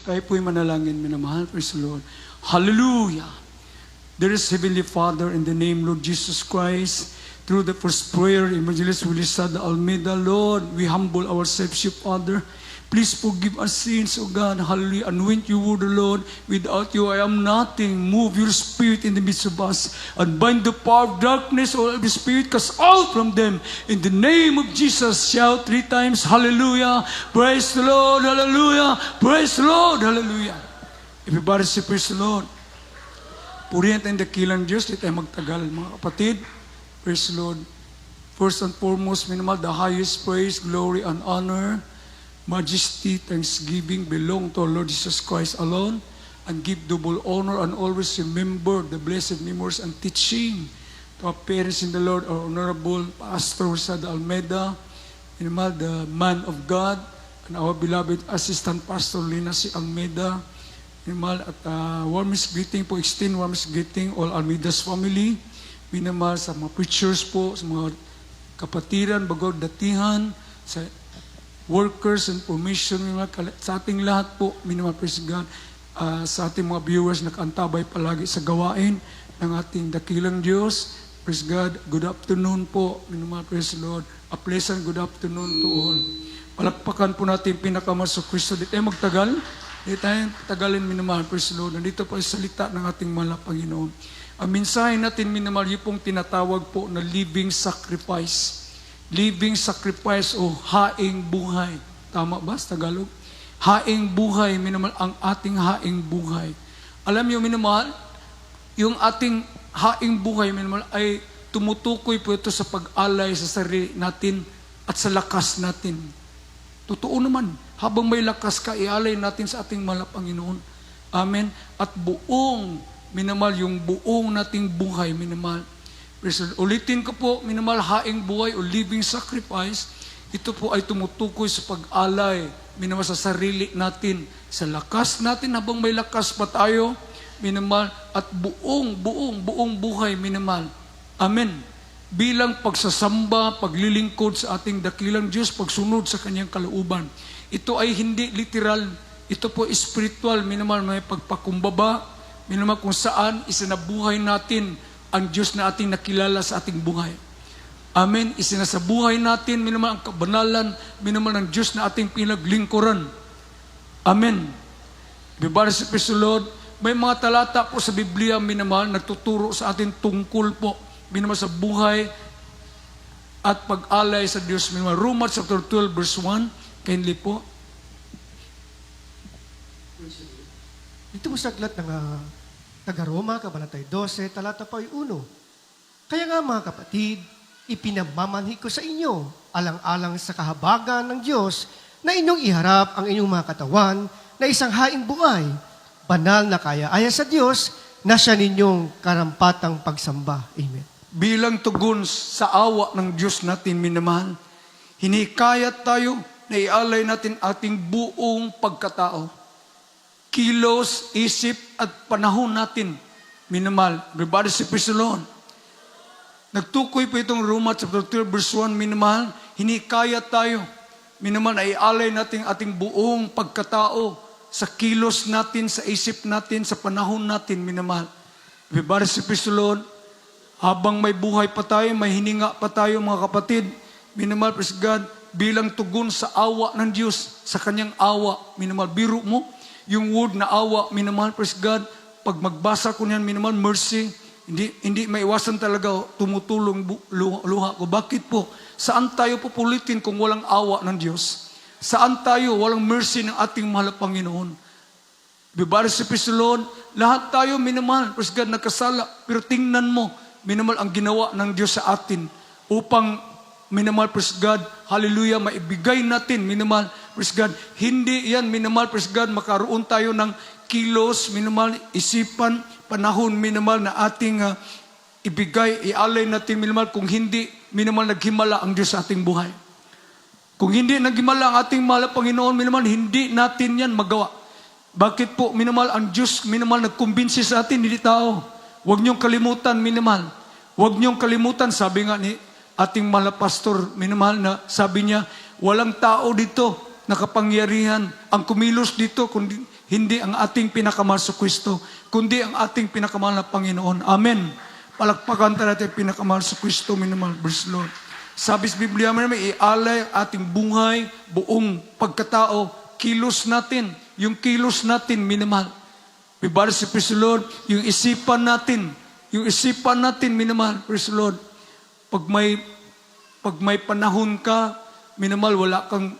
tayo po'y manalangin, minamahal. Praise the Lord. Hallelujah! Dearest Heavenly Father, in the name Lord Jesus Christ, through the first prayer, Evangelist Willie Sada Almeida, Lord, we humble ourselves, you Father. Please forgive our sins, O God. Hallelujah. Anoint you, word, O Lord. Without you, I am nothing. Move your spirit in the midst of us. And bind the power of darkness, O the Spirit, cast out from them. In the name of Jesus, shout 3 times, Hallelujah. Praise the Lord. Hallelujah. Praise the Lord. Hallelujah. Everybody say, praise the Lord. Purihan tayong dakilang Diyos. Di tayo magtagal, mga kapatid. Praise the Lord. First and foremost, minimal, the highest praise, glory, and honor, majesty, thanksgiving belong to our Lord Jesus Christ alone, and give double honor and always remember the blessed memories and teaching to our parents in the Lord, our Honorable Pastor Sada Almeida, minimal, the man of God, and our beloved Assistant Pastor Lina C. Almeida, minimal, at warmest greeting po, extend warmest greeting all Almeida's family, minimal, sa mga preachers po, sa mga kapatiran, bagod datihan, sa workers and formation, sa ating lahat po, minimal, praise God, sa ating mga viewers nakaantabay palagi sa gawain ng ating dakilang Diyos. Praise God, good afternoon po, minimal, praise the Lord. A pleasant good afternoon to all. Palakpakan po natin pinakamasok Kristo. Di tayo magtagal, di tayo tagalin, minimal, praise the Lord. Nandito po ay salita ng ating mahal na Panginoon. Ang mensahe natin, minimal, yung pong tinatawag po na living sacrifice. Living sacrifice o haing buhay. Tama ba sa Tagalog? Haing buhay, minimal, ang ating haing buhay. Alam niyo, minimal, yung ating haing buhay, minimal, ay tumutukoy po ito sa pag-alay sa sarili natin at sa lakas natin. Totoo naman, habang may lakas ka, ialay natin sa ating mahal na Panginoon. Amen. At buong, minimal, yung buong nating buhay, minimal, ulitin ko po, minimal, haing buhay o living sacrifice, ito po ay tumutukoy sa pag-alay, minimal, sa sarili natin, sa lakas natin habang may lakas pa tayo, minimal, at buong buhay, minimal. Amen. Bilang pagsasamba, paglilingkod sa ating dakilang Diyos, pagsunod sa kanyang kalooban. Ito ay hindi literal, ito po spiritual, minimal, may pagpakumbaba, minimal, kung saan isinabuhay natin ang Diyos na ating nakilala sa ating buhay. Amen. Isinasabuhay natin, minimal, ang kabanalan, minimal, ng Diyos na ating pinaglingkuran. Amen. Everybody say, praise the Lord. May mga talata po sa Biblia, minimal, nagtuturo sa atin tungkol po, minimal, sa buhay at pag-alay sa Diyos. Minimal, Romans chapter 12, verse 1. Kindly po. Ito po saglat ng taga-Roma, Kabanatay 12, talata pa 1. Kaya nga mga kapatid, ipinamamanhi ko sa inyo, alang-alang sa kahabagan ng Diyos, na inyong iharap ang inyong mga katawan na isang haing buhay, banal na kaya-aya sa Diyos, na siya ninyong karampatang pagsamba. Amen. Bilang tugon sa awa ng Diyos natin, minamahal, hinikayat tayo na ialay natin ating buong pagkatao. Kilos, isip, at panahon natin, minimal. Everybody say, praise the Lord. Nagtukoy po itong Romans chapter 12, verse 1, minimal. Hinikaya tayo, minimal, na ialay natin ating buong pagkatao sa kilos natin, sa isip natin, sa panahon natin, minimal. Everybody say, praise the Lord. Habang may buhay pa tayo, may hininga pa tayo, mga kapatid, minimal, praise God, bilang tugon sa awa ng Diyos, sa kanyang awa, minimal. Biro mo, yung word na awa, minimal, praise God, pag magbasa ko niyan, minimal, mercy, hindi maiwasan talaga, tumutulong luha ko. Bakit po? Saan tayo pupulitin kung walang awa ng Diyos? Saan tayo walang mercy ng ating mahal na Panginoon? Everybody say, praise the Lord. Lahat tayo, minimal, praise God, nagkasala. Pero tingnan mo, minimal, ang ginawa ng Diyos sa atin upang, minimal, praise God, hallelujah, maibigay natin, minimal, praise God, hindi yan, minimal, praise God, makaroon tayo ng kilos, minimal, isipan, panahon, minimal, na ating ibigay, ialay natin, minimal, kung hindi, minimal, naghimala ang Diyos sa ating buhay. Kung hindi naghimala ang ating mahal na Panginoon, minimal, hindi natin yan magawa. Bakit po, minimal, ang Diyos, minimal, nagkumbinsi sa atin, hindi tao. Huwag niyong kalimutan, minimal. Huwag niyong kalimutan, sabi nga ni ating mahal na pastor, minimal, na sabi niya, walang tao dito nakapangyarihan ang kumilos dito, kundi hindi ang ating pinakamahal sa Kristo, kundi ang ating pinakamahal na Panginoon. Amen. Palakpakan tayo natin pinakamahal sa Kristo, minamahal. Praise the Lord. Sabi sa Biblia, may ialay ang ating buhay, buong pagkatao, kilos natin, yung kilos natin, minamahal. Bibalik si Praise the Lord, yung isipan natin, minamahal. Praise the Lord. Pag may panahon ka, minamahal, wala kang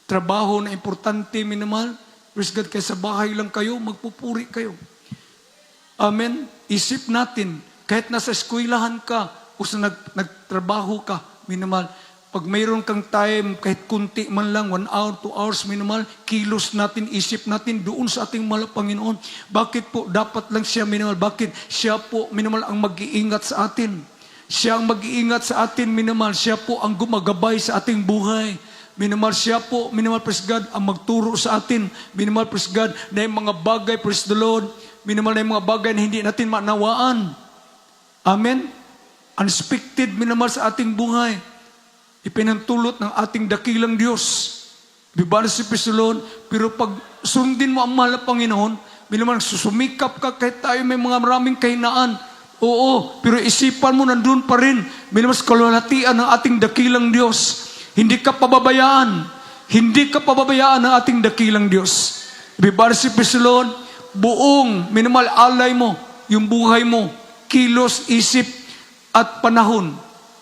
trabaho na importante, minamahal. Praise God, kaya sa bahay lang kayo, magpupuri kayo. Amen. Isip natin, kahit nasa eskwelahan ka, o sa nagtrabaho ka, minamahal, pag mayroon kang time, kahit kunti man lang, 1 hour, 2 hours, minamahal, kilos natin, isip natin doon sa ating mahal Panginoon. Bakit po dapat lang siya, minamahal? Bakit? Siya po, minamahal, ang mag-iingat sa atin. Siya ang mag-iingat sa atin, minamahal. Siya po ang gumagabay sa ating buhay. Minamahal, siya po, minamahal, praise God, ang magturo sa atin. Minamahal, praise God, na yung mga bagay, praise the Lord, minamahal, na yung mga bagay na hindi natin manawaan. Amen? Unexpected, minamahal, sa ating buhay. Ipinantulot ng ating dakilang Diyos. Bibalik si praise the Lord, pero pag sundin mo ang mahal na Panginoon, minamahal, susumikap ka kahit tayo may mga maraming kahinaan. Oo, pero isipan mo nandun pa rin. Minamahal, sa kalwalhatian ng ating dakilang Diyos. Hindi ka pababayaan. Hindi ka pababayaan ng ating dakilang Diyos. Bibalik si praise the Lord, buong, minamahal, alay mo, yung buhay mo, kilos, isip, at panahon.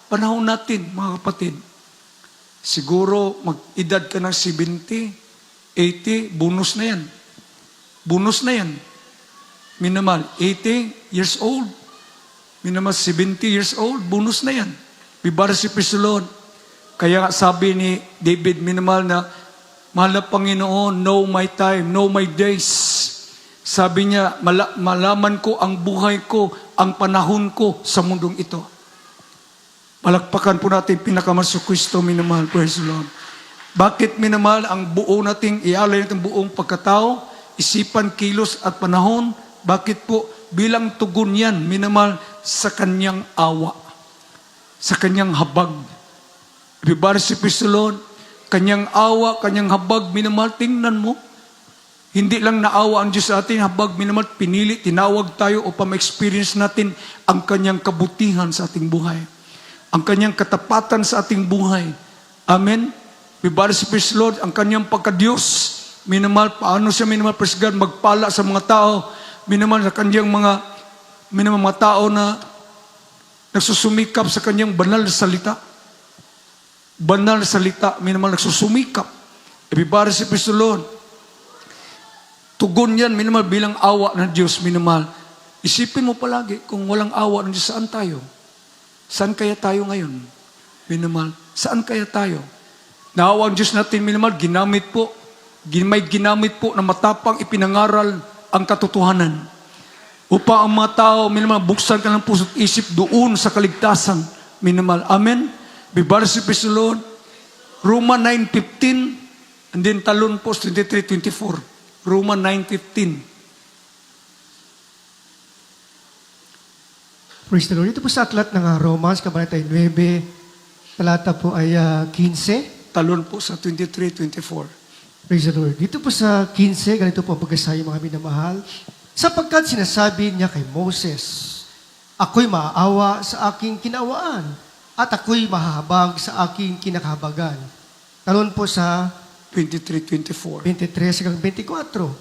Panahon natin, mga kapatid. Siguro, mag-edad ka ng 70, 80, bonus na yan. Bonus na yan. Minamahal, 80 years old. Minamahal, 70 years old, bonus na yan. Bibalik si praise the Lord. Kaya sabi ni David, minamahal, na mahal na Panginoon, know my time, know my days. Sabi niya, malaman ko ang buhay ko, ang panahon ko sa mundong ito. Palakpakan po natin pinakamahal sa Kristo, minamahal. Praise the Lord. Bakit, minamahal, ang buo nating, ialay natin buong pagkatao, isipan, kilos at panahon? Bakit po? Bilang tugon yan, minamahal, sa kanyang awa, sa kanyang habag. Bibalik si praise the Lord, kanyang awa, kanyang habag, minamahal, tingnan mo. Hindi lang naawa ang Diyos sa atin, habag, minamahal, pinili, tinawag tayo upang ma-experience natin ang kanyang kabutihan sa ating buhay. Ang kanyang katapatan sa ating buhay. Amen? Bibalik si praise the Lord, ang kanyang pagka-Diyos. Minamahal, paano siya, minamahal, praise God, magpala sa mga tao. Minamahal, sa kanyang mga tao na nagsusumikap sa kanyang banal na salita. Banal na salita, minamahal, nagsusumikap. Ibibari si praise the Lord. Tugon yan, minamahal, bilang awa ng Diyos, minamahal. Isipin mo palagi, kung walang awa ng Diyos, saan tayo? Saan kaya tayo ngayon? Minamahal, saan kaya tayo? Naawa ang Diyos natin, minamahal, ginamit po na matapang ipinangaral ang katotohanan. Upang ang mga tao, minamahal, buksan ka ng puso at isip doon sa kaligtasan, minamahal. Amen? Bibalik si praise the Lord. Roma 9:15, and then talon po 23:24. Roma 9:15. Praise the Lord. Ito po sa aklat ng Romans, Kabanata 9, talata po ay 15. Talon po sa 23:24. Praise the Lord. Dito po sa 15, ganito po ang pagkasaya mga minamahal. Sapagkat sinasabi niya kay Moses, ako'y maaawa sa aking kinawaan, at ako'y mahahabag sa aking kinakahabagan. Talon po sa 23:24. 23 hanggang 24.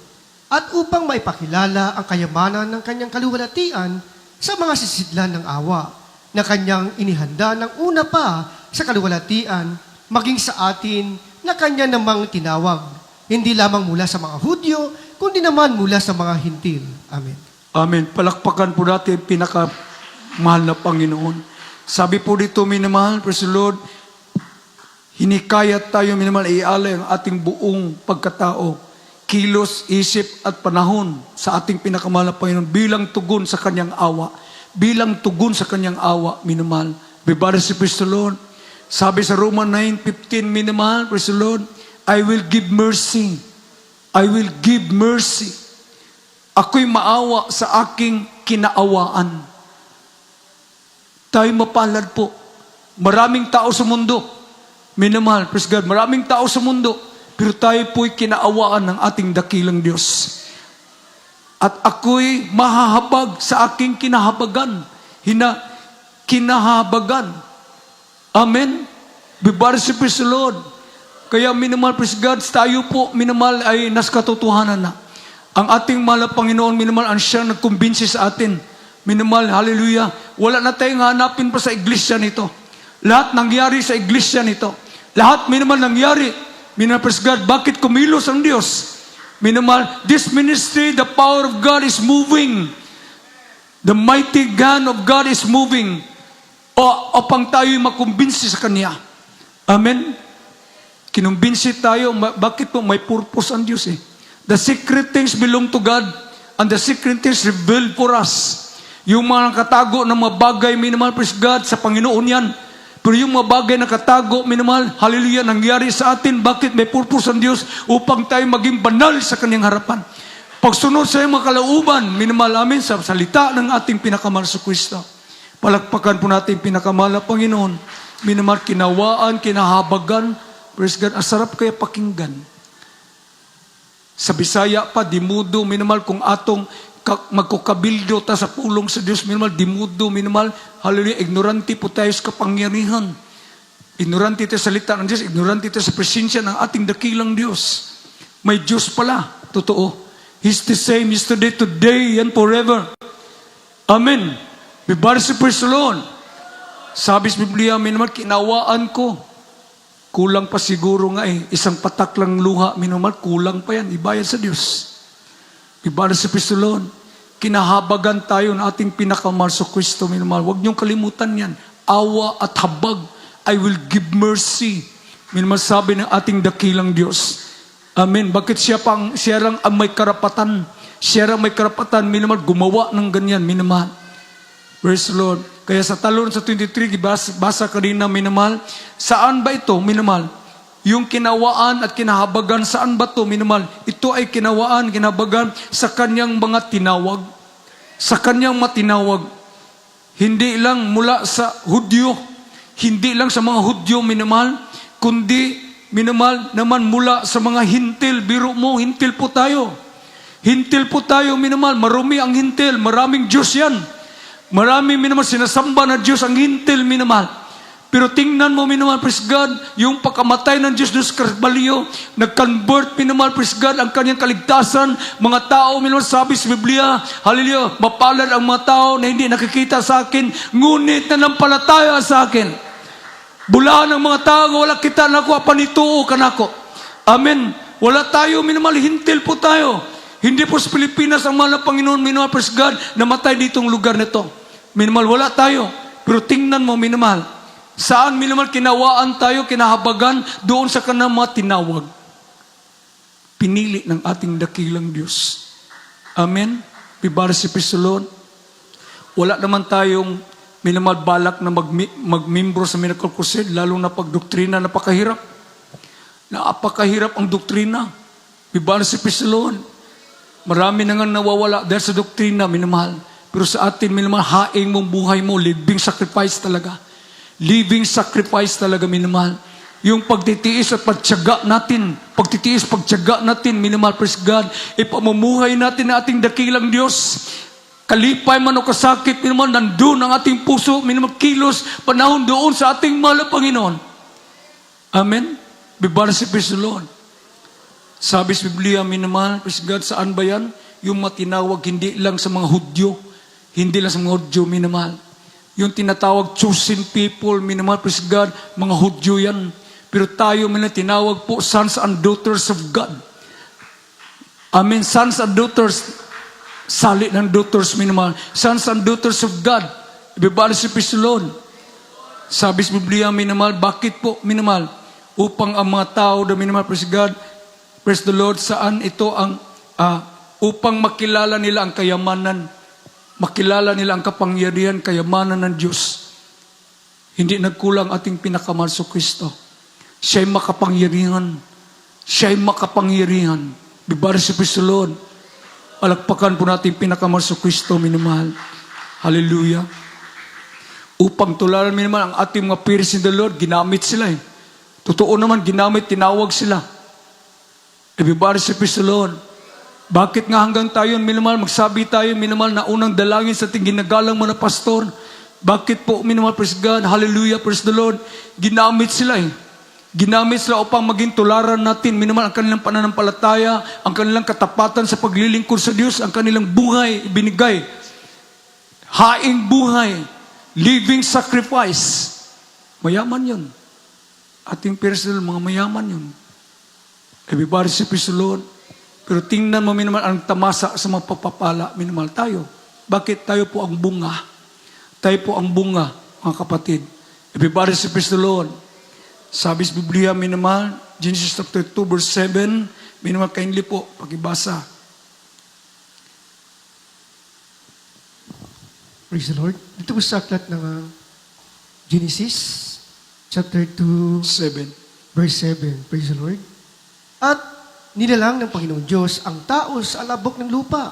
At upang maipakilala ang kayamanan ng kanyang kaluwalhatian sa mga sisidlan ng awa, na kanyang inihanda ng una pa sa kaluwalhatian, maging sa atin na kanya namang tinawag, hindi lamang mula sa mga Hudyo, kundi naman mula sa mga Hintil. Amen. Amen. Palakpakan po natin pinakamahal na Panginoon. Sabi po dito, minamahal, praise the Lord, hinikayat tayo, minamahal, ialay ang ating buong pagkatao, kilos, isip at panahon sa ating pinakamahal na Panginoon bilang tugon sa kanyang awa. Bilang tugon sa kanyang awa, minamahal. Bibalik si praise the Lord. Sabi sa Roma 9:15, minamahal, praise the Lord, I will give mercy. I will give mercy. Ako'y maawa sa aking kinaawaan. Tayo mapalad po. Maraming tao sa mundo. Minamahal, praise God, maraming tao sa mundo. pero tayo po'y kinaawaan ng ating dakilang Diyos. At ako'y mahahabag sa aking kinahabagan. Kinahabagan. Amen? Bibar si praise the Lord. Kaya minamahal, praise God, tayo po, minamahal, ay nas katotohanan na. Ang ating mahal na Panginoon, minamahal, ang siyang nagkumbinsi sa atin. Minamahal, hallelujah. Wala na tayong hanapin pa sa iglesia nito. Lahat nangyari sa iglesia nito. Lahat minamahal nangyari. Minamahal, praise God, bakit kumilos ang Diyos? Minamahal, this ministry, the power of God is moving. The mighty hand of God is moving. Upang tayo'y makumbinsi sa Kanya. Amen? Kinumbinsi tayo, bakit po? May purpose ang Diyos eh. The secret things belong to God and the secret things revealed for us. Yung mga nakatago na mga bagay, minamahal, praise God, sa Panginoon yan. Pero yung mga bagay na katago, minamahal, hallelujah, nangyari sa atin. Bakit? May purpose ang Diyos upang tayo maging banal sa Kanyang harapan. Pagsunod sa iyong mga kalauban, minamahal amin sa salita ng ating pinakamahal sa Kristo. Palakpakan po natin pinakamahal na Panginoon. Minamahal, kinawaan, kinahabagan. Praise God, ang sarap kaya pakinggan. Sa Bisaya pa, dimudo, minamahal, kung atong magkukabildo ta sa pulong sa Diyos, minamahal, dimudo, minamahal, hallelujah, ignorante po tayo sa kapangyarihan. Ignorante tayo sa salita ng Diyos, ignorante tayo sa presensya ng ating dakilang Diyos. May Diyos pala, totoo. He's the same yesterday, today, and forever. Amen. Bibar si praise the Lord. Sabi sa Biblia, minamahal, kinawaan ko. Kulang pa siguro nga eh. Isang patak lang luha, minamahal, kulang pa yan. Ibayad sa Diyos. Ibayad sa praise the Lord. Kinahabagan tayo ng ating pinakamahal sa Kristo, minamahal. Huwag niyong kalimutan yan. Awa at habag, I will give mercy. Minamahal, sabi ng ating dakilang Diyos. Amen. Bakit siya lang ang may karapatan? Siya lang may karapatan, minamahal, gumawa ng ganyan, minamahal. Praise the Lord. Kaya sa talon sa 23, basa kanina, minamahal, saan ba ito, minamahal? Yung kinawaan at kinahabagan, saan ba ito, minamahal? Ito ay kinawaan, kinahabagan sa kanyang mga tinawag. Sa kanyang matinawag. Hindi lang mula sa Hudyo, hindi lang sa mga Hudyo, minamahal, kundi, minamahal, naman mula sa mga hintil. Biro mo, hintil po tayo. Hintil po tayo, minamahal. Marumi ang hintil, maraming Diyos yan. Marami, minamahal, sinasamba na Diyos ang hintil, minamahal. Pero tingnan mo, minamahal, praise God, yung pagkamatay ng Diyos sa Karbalyo, nag-convert, minamahal, praise God, ang kanyang kaligtasan. Mga tao, minamahal, sabi sa Biblia, hallelujah, mapalad ang mga tao na hindi nakikita sa akin, ngunit nanampalataya sa akin. Bulaan ng mga tao, wala kita na ako, panituo ka na ako. Amen. Wala tayo, minamahal, hintil po tayo. Hindi po sa Pilipinas ang mahal na Panginoon, minamahal, praise God, namatay ditong lugar nito. Minamahal, wala tayo. Pero tingnan mo, minamahal, saan, minamahal, kinawaan tayo, kinahabagan, doon sa kanang mga tinawag. Pinili ng ating dakilang Diyos. Amen. Bibar si praise the Lord. Wala naman tayong, minamahal, balak na magmimbro sa Miracle Crusade, lalo na pag doktrina, napakahirap. Napakahirap ang doktrina. Bibar si praise the Lord. Marami na nga nawawala dahil sa doktrina, minamahal. Pero sa atin, minamahal, haing mong buhay mo, living sacrifice talaga. Living sacrifice talaga, minamahal. Yung pagtitiis at pagtiyaga natin, pagtiyaga natin, minamahal, praise God, ipamumuhay natin na ating dakilang Diyos. Kalipay man o kasakit, minamahal, nandun ang ating puso, minamahal, kilos, panahon doon sa ating mahal na Panginoon. Amen? Bibar si praise the Lord. Sabi sa Biblia, minamahal, praise God, saan ba yan? Yung matinawag hindi lang sa mga Hudyo, hindi lang sa mga Hudyo, minamahal. Yung tinatawag chosen people, minamahal, praise God, mga Hudyo yan. Pero tayo, minamahal, tinawag po, sons and daughters of God. Amen, sons and daughters, sali ng daughters, minamahal. Sons and daughters of God. Ibibali si praise the Lord. Sabi sa Biblia, minamahal, bakit po, minamahal? Upang ang mga tao, minamahal, praise God, praise the Lord, saan ito ang, upang makilala nila ang kayamanan, makilala nila ang kapangyarihan, kayamanan ng Diyos. Hindi nagkulang ating pinakamahal sa Kristo. Siya'y makapangyarihan. Siya'y makapangyarihan. Bibar si praise the Lord. Alakpakan po natin pinakamahal sa Kristo, minamahal. Hallelujah. Upang tularan, minamahal, ang ating mga peers in the Lord, ginamit sila eh. Totoo naman, ginamit, tinawag sila. Everybody say, praise the Lord. Bakit nga hanggang tayo, minamahal, magsabi tayo, minamahal, na unang dalangin sa ating ginagalang mga pastor? Bakit po, minamahal, praise God, hallelujah, praise the Lord? Ginamit sila eh. Ginamit sila upang maging tularan natin, minamahal, ang kanilang pananampalataya, ang kanilang katapatan sa paglilingkod sa Diyos, ang kanilang buhay, ibinigay. Haing buhay, living sacrifice. Mayaman yun. Ating personal, mga mayaman yun. Everybody say, praise the Lord. Pero tingnan mo, minamahal, ang tamasa sa mga pagpapala, minamahal, tayo. Bakit tayo po ang bunga? Tayo po ang bunga, mga kapatid. Everybody say, praise the Lord. Sabi sa Biblia, minamahal, Genesis chapter 2, verse 7, minamahal, kindly po, pakibasa. Praise the Lord. Dito po sa aklat ng Genesis, chapter 2, 7. verse 7. Praise the Lord. At nilalang ng Panginoon Diyos ang tao sa alabok ng lupa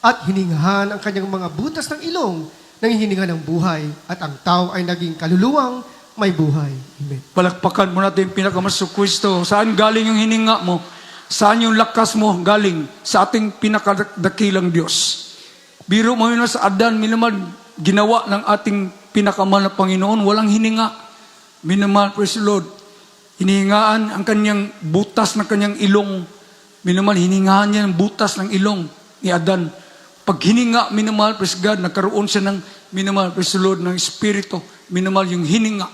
at hiningahan ang kanyang mga butas ng ilong ng hininga ng buhay at ang tao ay naging kaluluwang may buhay. Amen. Palakpakan mo natin yung pinakamasok Kristo. Saan galing yung hininga mo? Saan yung lakas mo galing? Sa ating pinakadakilang Diyos. Biro mo yun sa Adan, minamahal, ginawa ng ating pinakamahal na Panginoon, walang hininga. Minamahal, praise the Lord. Hinihingaan ang kanyang butas ng kanyang ilong. Minamahal, hiningaan niya ang butas ng ilong ni Adan. Pag hininga, minamahal, praise God, nagkaroon siya ng, minamahal, praise the Lord, ng Espiritu. Minamahal, yung hininga.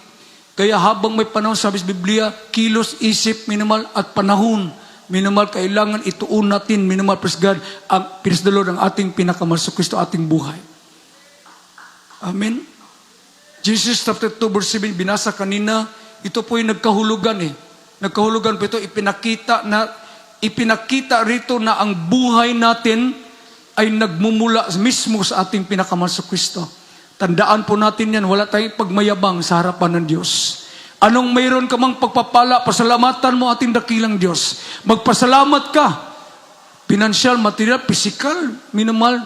Kaya habang may panahon, sabi sa Biblia, kilos, isip, minamahal, at panahon, minamahal, kailangan ituon natin, minamahal, praise God, ang, praise the Lord, ang ating pinakamahal sa Kristo, ating buhay. Amen. Jesus chapter 2, verse 7, binasa kanina, ito po yung nagkahulugan eh. Nagkahulugan po ito, ipinakita rito na ang buhay natin ay nagmumula mismo sa ating pinakamahal sa Kristo. Tandaan po natin yan, wala tayong pagmayabang sa harapan ng Diyos. Anong mayroon ka mang pagpapala, pasalamatan mo ating dakilang Diyos. Magpasalamat ka. Financial, material, physical, minamahal,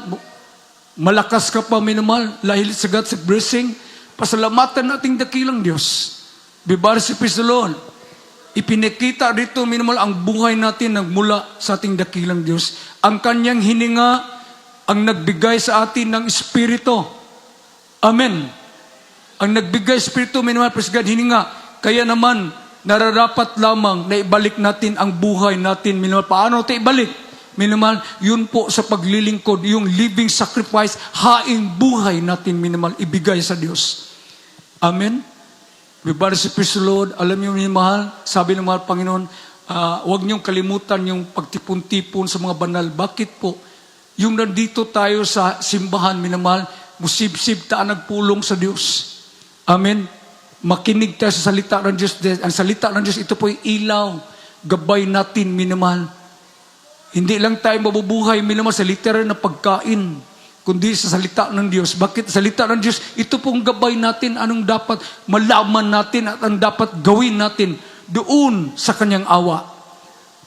malakas ka pa, minamahal, lahil sa God, sa blessing. Pasalamatan nating dakilang Diyos. Bibari si praise the Lord. Ipinakita rito, minamahal, ang buhay natin nagmula sa ating dakilang Diyos. Ang kanyang hininga, ang nagbigay sa atin ng Espiritu. Amen. Ang nagbigay Espiritu, minamahal, praise God, hininga. Kaya naman, nararapat lamang na ibalik natin ang buhay natin. Minamahal, paano ito ibalik? Minamahal, yun po sa paglilingkod, yung living sacrifice, haing buhay natin, minamahal, ibigay sa Diyos. Amen. Everybody say, praise the Lord. Alam niyo, minamahal, sabi ng mahal Panginoon, huwag niyong kalimutan yung pagtipon-tipon sa mga banal. Bakit po? Yung nandito tayo sa simbahan, minamahal, musib-sib taan nagpulong sa Diyos. Amen. Makinig tayo sa salita ng Diyos. Ang salita ng Diyos, ito po yung ilaw. Gabay natin, minamahal. Hindi lang tayo mabubuhay, minamahal, sa literal na pagkain, kundi sa salita ng Diyos. Bakit? Salita ng Diyos, ito pong gabay natin, anong dapat malaman natin at ang dapat gawin natin doon sa kanyang awa.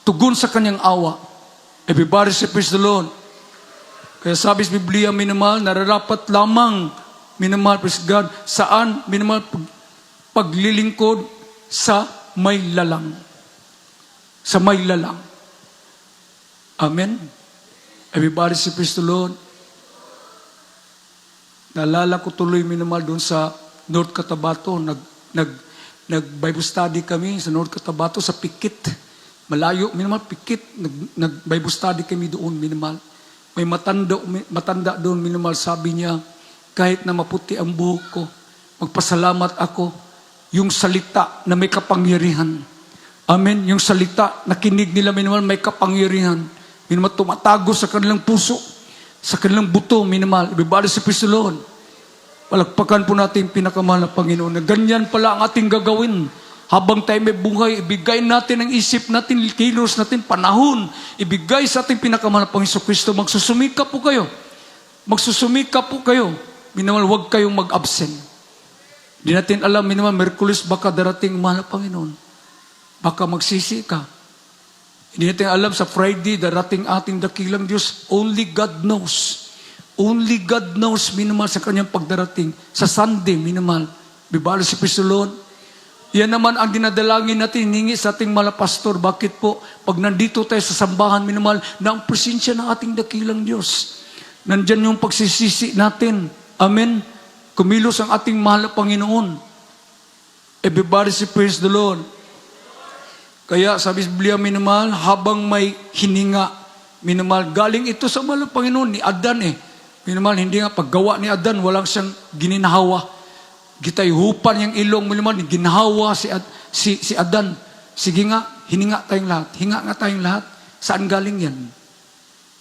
Tugon sa kanyang awa. Everybody say, praise the Lord. Kaya sabi sa Biblia, minamahal, nararapat lamang, minamahal, praise God, saan, minamahal, paglilingkod sa may lalang. Sa may lalang. Amen. Everybody say, praise the Lord. Naalala ko tuloy, minamahal, doon sa North Cotabato, nag-Bible study kami sa North Cotabato, sa Pikit. Malayo, minamahal, Pikit, nag-Bible study kami doon, minamahal. May matanda doon, minamahal, sabi niya, kahit na maputi ang buhok ko, magpasalamat ako, yung salita na may kapangyarihan. Amen. Yung salita na kinig nila, minamahal, may kapangyarihan. Minamahal, tumatago sa kanilang puso, sa kanilang buto, minamahal. Everybody say, praise the Lord. Palakpakan po natin pinakamahal na Panginoon na ganyan pala ang ating gagawin. Habang tayo may buhay, ibigay natin ang isip natin, kilos natin, panahon. Ibigay sa ating pinakamahal na Panginoon Kristo. Magsusumika po kayo. Magsusumika po kayo. Minamahal, huwag kayong mag-absent. Hindi natin alam, minamahal, Merkulis baka darating mahal na Panginoon. Baka magsisi ka. Hindi natin alam, sa Friday, darating ating dakilang Diyos. Only God knows. Only God knows, minamahal, sa kanyang pagdarating. Sa Sunday, minamahal. Bibalo si Kristo Lord. Yan naman ang dinadalangin natin, hiningi sa ating mga pastor. Bakit po? Pag nandito tayo sa sambahan, minamahal, na ang presensya ng ating dakilang Diyos. Nandyan yung pagsisisi natin. Amen? Kumilos ang ating mahal na Panginoon. Everybody say, praise the Lord. Kaya sabi sa Biblia, minamahal, habang may hininga, minamahal, galing ito sa mahal na Panginoon ni Adan eh. Minamahal, hindi nga paggawa ni Adan, walang siyang gininhawa. Gitayhupan yung ilong, minamahal, ginhawa si Adan. Sige nga, hininga tayong lahat. Hinga nga tayong lahat. Saan galing yan?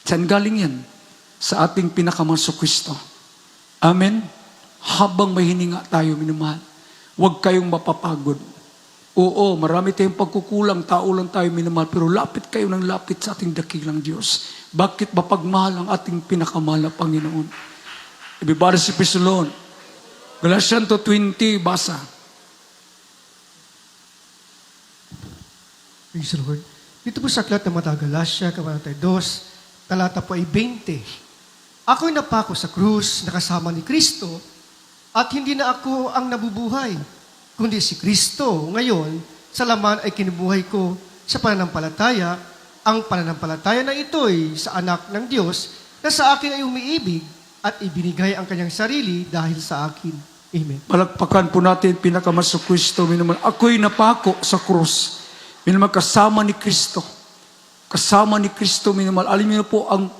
Saan galing yan? Sa ating pinakamanso Kristo. Amen? Habang may hininga tayo, minamahal, huwag kayong mapapagod. Oo, marami tayong pagkukulang, tao lang tayo, minamahal, pero lapit kayo ng lapit sa ating dakilang Diyos. Bakit mapagmahal ang ating pinakamahal na Panginoon? Everybody say, praise the Lord. Galatians 2:20, basa. Praise the Lord. Dito po sa aklat ng mga Galatia, Kabanata 2, talata po ay 20. Ako'y napako sa krus, nakasama ni Kristo, at hindi na ako ang nabubuhay, kundi si Kristo. Ngayon, sa laman ay kinubuhay ko sa pananampalataya. Ang pananampalataya na ito'y sa anak ng Diyos na sa akin ay umiibig at ibinigay ang kanyang sarili dahil sa akin. Amen. Palakpakan po natin pinakamanso Kristo, minamahal. Ako'y napako sa krus. Minamahal, kasama ni Kristo. Kasama ni Kristo, minamahal. Alam niyo po ang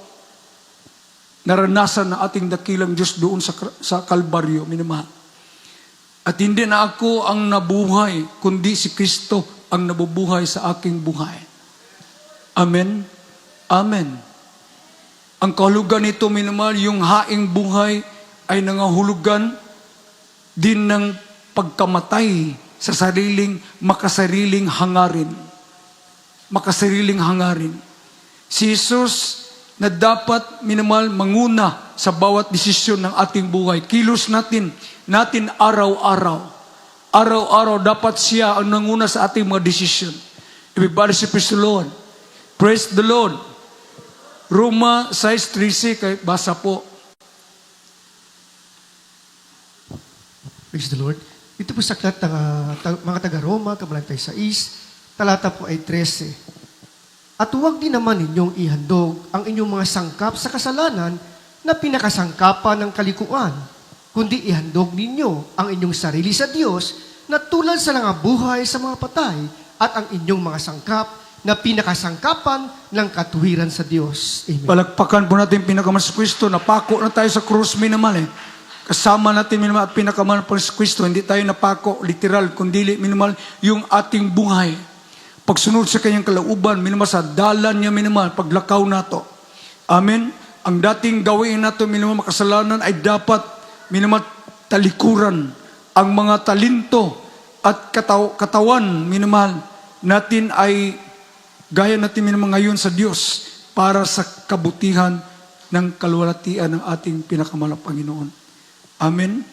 naranasan ng ating dakilang Diyos doon sa Kalbaryo, minamahal. At hindi na ako ang nabuhay, kundi si Kristo ang nabubuhay sa aking buhay. Amen? Amen. Ang kahulugan nito, minamahal, yung haing buhay ay nangahulugan din ng pagkamatay sa makasariling hangarin. Makasariling hangarin. Si Jesus na dapat, minamahal, manguna sa bawat desisyon ng ating buhay. Kilos natin araw-araw. Araw-araw, dapat siya ang nanguna sa ating mga desisyon. Everybody say, praise the Lord. Praise the Lord. Roma 6:13, kay basa po. Praise the Lord. Ito po sa aklat ng mga taga-Roma, Kabanata 6, talata po ay 13. At huwag din naman ninyong ihandog ang inyong mga sangkap sa kasalanan na pinakasangkapan ng kalikuan, kundi ihandog ninyo ang inyong sarili sa Diyos na tulad sa nangabuhay sa mga patay at ang inyong mga sangkap na pinakasangkapan ng katuwiran sa Diyos. Amen. Palakpakan po natin pinakamanso Kristo. Napako na tayo sa krus, minamahal eh. Kasama natin, minamahal, at pinakamanso Kristo. Hindi tayo napako, literal, kundi minamahal, yung ating buhay. Pagsunod sa kanyang kalauban, minamahal, sa dalan niya, minamahal, paglakaw nato. Amen. Ang dating gawin nato, minamahal, makasalanan ay dapat, minamahal, talikuran. Ang mga talento at katawan, minamahal, natin ay gaya natin minamahal ngayon sa Diyos para sa kabutihan ng kaluwalhatian ng ating pinakamalang Panginoon. Amen.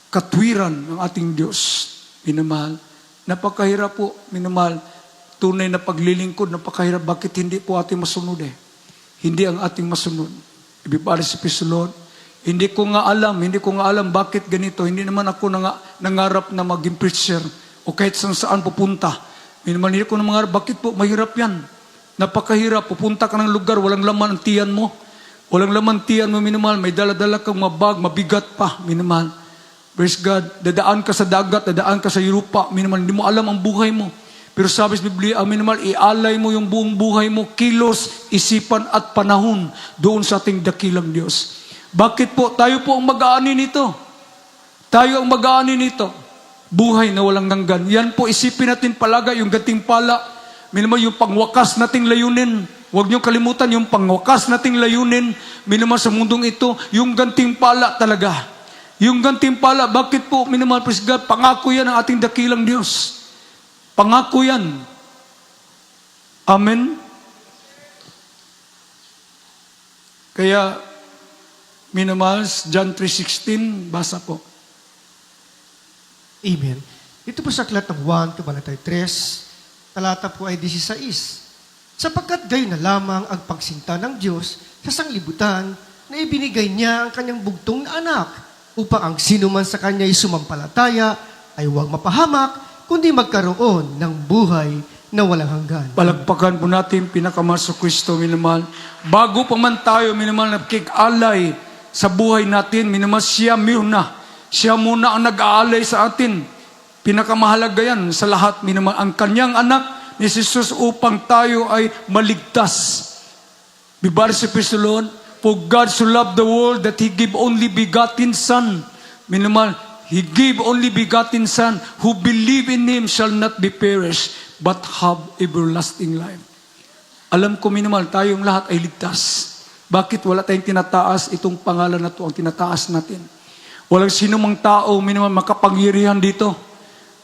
Katwiran ng ating Diyos, minamahal. Napakahirap po, minamahal. Tunay na paglilingkod, napakahirap. Bakit hindi po ating masunod eh? Hindi ang ating masunod. Everybody say, praise the Lord. Hindi ko nga alam bakit ganito. Hindi naman ako nangarap na maging preacher o kahit saan pupunta. Minamahal, hindi ko na mangarap, bakit po? Mahirap yan. Napakahirap. Pupunta ka ng lugar, walang laman ang tiyan mo. Walang laman tiyan mo, minamahal. May dala-dala kang mabag, mabigat pa, minamahal. Praise God. Dadaan ka sa dagat, dadaan ka sa lupa, minamahal. Hindi mo alam ang buhay mo. Pero sabi sa Biblia, minamahal, ialay mo yung buong buhay mo, kilos, isipan at panahon doon sa ating dakilang Diyos. Bakit po? Tayo po ang mag-aani nito. Tayo ang mag-aani nito. Buhay na walang hanggan. Yan po, isipin natin palagay yung gantimpala. Minamahal, yung pangwakas nating layunin. Huwag niyo kalimutan yung pangwakas nating layunin. Minamahal, sa mundong ito, yung gantimpala talaga. Yung gantimpala, bakit po, minamahal, praise God, pangako yan ang ating dakilang Diyos. Pangako yan. Amen? Kaya, minamahal, John 3:16, basa po. Amen. Ito po sa aklat ng 1, Kabanata 3, talata po ay 16. Sapagkat gayon na lamang ang pagsinta ng Diyos sa sanglibutan na ibinigay niya ang kanyang bugtong na anak upang ang sino man sa kanya ay sumampalataya ay huwag mapahamak, kundi magkaroon ng buhay na walang hanggan. Palagpakan po natin pinakamahal sa Kristo, minamahal. Bago pa man tayo, minamahal, nagkik-alay sa buhay natin, minamahal, siya muna. Siya muna ang nag-aalay sa atin. Pinakamahalaga yan sa lahat, minamahal. Ang kanyang anak ni Jesus upang tayo ay maligtas. Bibar si Kristo, Lord, for God so loved the world that He gave only begotten Son. Minamahal, He gave only begotten Son, who believe in Him shall not be perished, but have everlasting life. Alam ko, minamahal, tayong lahat ay ligtas. Bakit wala tayong tinataas? Itong pangalan na ito ang tinataas natin. Walang sinumang tao, minamahal, makapangyarihan dito.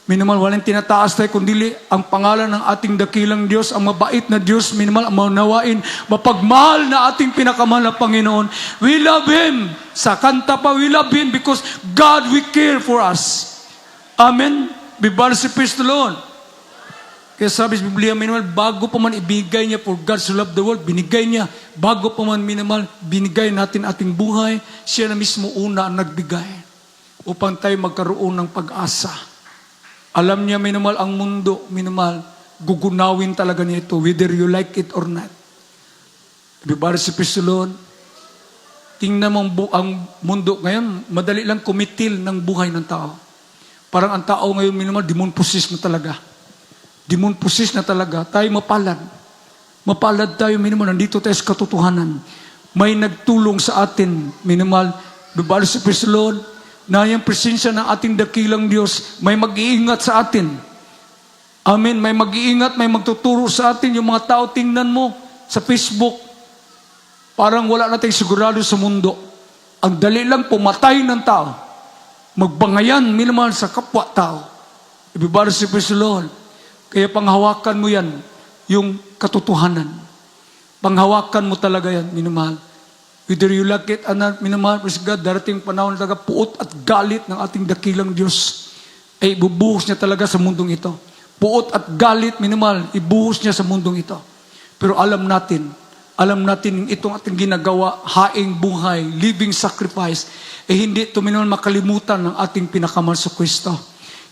Minamahal, walang tinataas tayo, kundi ang pangalan ng ating dakilang Diyos, ang mabait na Diyos, minamahal, ang maunawain, mapagmahal na ating pinakamahal na Panginoon. We love Him. Sa kanta pa, we love Him because God will care for us. Amen? Bibar si Kristo, Lord. Kaya sabi sa Biblia, minamahal, bago pa man ibigay niya, for God so loved the world, binigay niya. Bago pa man, minamahal, binigay natin ating buhay, siya na mismo una ang nagbigay upang tayo magkaroon ng pag-asa. Alam niya, minamahal, ang mundo, minamahal, gugunawin talaga niya ito, whether you like it or not. Bibara si Kristo, Lord, tingnan mo ang mundo ngayon, madali lang kumitil ng buhay ng tao. Parang ang tao ngayon, minamahal, demon-possessed na talaga. Demon-possessed na talaga. Tayo mapalad. Mapalad tayo, minamahal, nandito tayo sa katotohanan. May nagtulong sa atin, minamahal, bibara si Kristo, Lord, na yung presensya ng ating dakilang Diyos, may mag-iingat sa atin. Amen. May mag-iingat, may magtuturo sa atin. Yung mga tao, tingnan mo sa Facebook, parang wala na tayong sigurado sa mundo. Ang dali lang pumatay ng tao. Magbangayan, minamahal, sa kapwa-tao. Ibibara si Kristo, Lord. Kaya panghawakan mo yan, yung katotohanan. Panghawakan mo talaga yan, minamahal. Whether you like it or not, minamahal, praise God, darating panahon talaga, puot at galit ng ating dakilang Diyos ay ibubuhos niya talaga sa mundong ito. Puot at galit, minamahal, ibuhos niya sa mundong ito. Pero alam natin itong ating ginagawa, haing buhay, living sacrifice, hindi ito, minamahal, makalimutan ng ating pinakamahal sa Kristo.